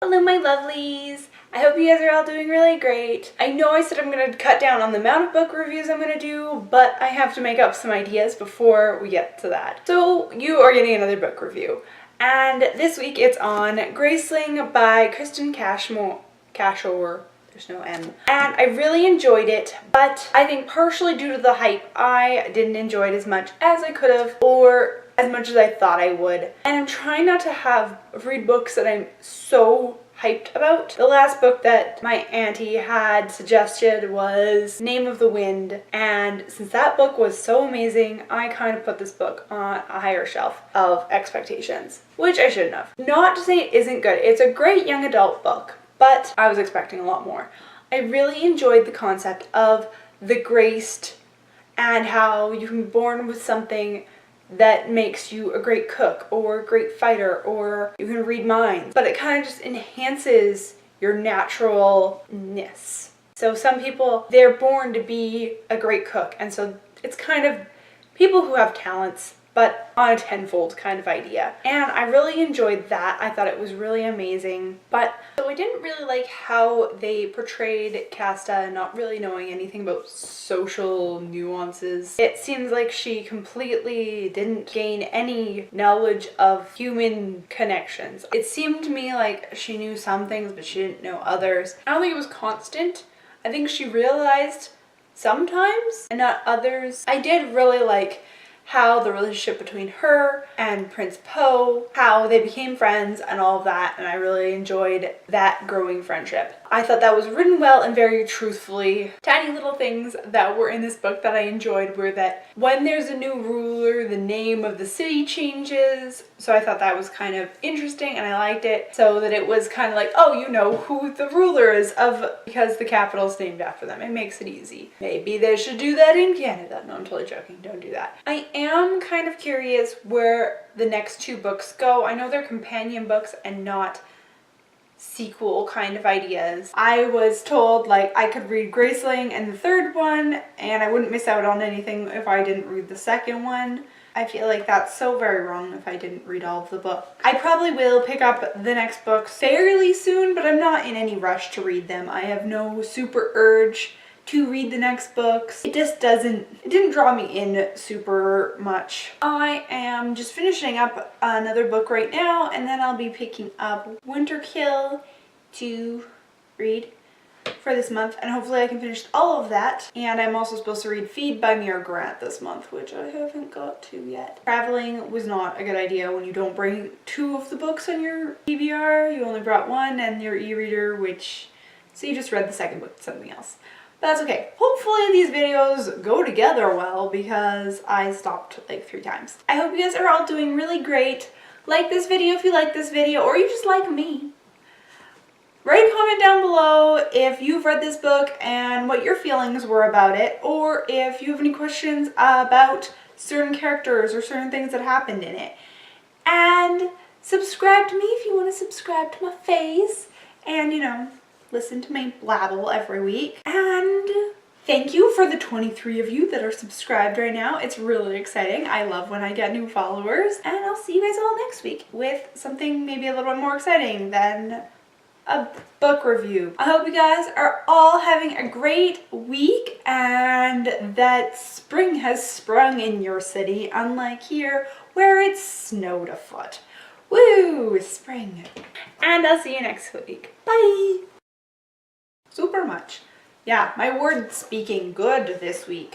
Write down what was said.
Hello my lovelies! I hope you guys are all doing really great. I know I said I'm going to cut down on the amount of book reviews I'm going to do, but I have to make up some ideas before we get to that. So you are getting another book review. And this week it's on Graceling by Kristen Cashore. There's no M. And I really enjoyed it, but I think partially due to the hype, I didn't enjoy it as much as I could have, or as much as I thought I would. And I'm trying not to read books that I'm so hyped about. The last book that my auntie had suggested was Name of the Wind, and since that book was so amazing, I kind of put this book on a higher shelf of expectations, which I shouldn't have. Not to say it isn't good. It's a great young adult book, but I was expecting a lot more. I really enjoyed the concept of the graced and how you can be born with something that makes you a great cook or a great fighter, or you can read minds, but it kind of just enhances your naturalness. So some people, they're born to be a great cook, and so it's kind of people who have talents but on a tenfold kind of idea. And I really enjoyed that. I thought it was really amazing. But so I didn't really like how they portrayed Casta not really knowing anything about social nuances. It seems like she completely didn't gain any knowledge of human connections. It seemed to me like she knew some things but she didn't know others. I don't think it was constant. I think she realized sometimes and not others. I did really like how the relationship between her and Prince Po, how they became friends and all of that, and I really enjoyed that growing friendship. I thought that was written well and very truthfully. Tiny little things that were in this book that I enjoyed were that when there's a new ruler, the name of the city changes, so I thought that was kind of interesting and I liked it, so that it was kind of like, oh, you know who the ruler is because the capital is named after them. It makes it easy. Maybe they should do that in Canada. No, I'm totally joking. Don't do that. I am kind of curious where the next two books go. I know they're companion books and not sequel kind of ideas. I was told like I could read Graceling and the third one and I wouldn't miss out on anything if I didn't read the second one. I feel like that's so very wrong if I didn't read all of the book. I probably will pick up the next books fairly soon, but I'm not in any rush to read them. I have no super urge to read the next books. It didn't draw me in super much. I am just finishing up another book right now, and then I'll be picking up Winterkill to read for this month, and hopefully I can finish all of that. And I'm also supposed to read Feed by Mira Grant this month, which I haven't got to yet. Traveling was not a good idea when you don't bring two of the books on your PBR. You only brought one and your e-reader, so you just read the second book to something else. But that's okay. Hopefully these videos go together well because I stopped like 3 times. I hope you guys are all doing really great. Like this video if you like this video, or you just like me. Write a comment down below if you've read this book and what your feelings were about it, or if you have any questions about certain characters or certain things that happened in it. And subscribe to me if you want to subscribe to my face and, you know, listen to me blabble every week. And thank you for the 23 of you that are subscribed right now. It's really exciting. I love when I get new followers. And I'll see you guys all next week with something maybe a little bit more exciting than a book review. I hope you guys are all having a great week and that spring has sprung in your city, unlike here where it's snowed a foot. Woo! Spring. And I'll see you next week. Bye! Super much. Yeah, my word speaking good this week.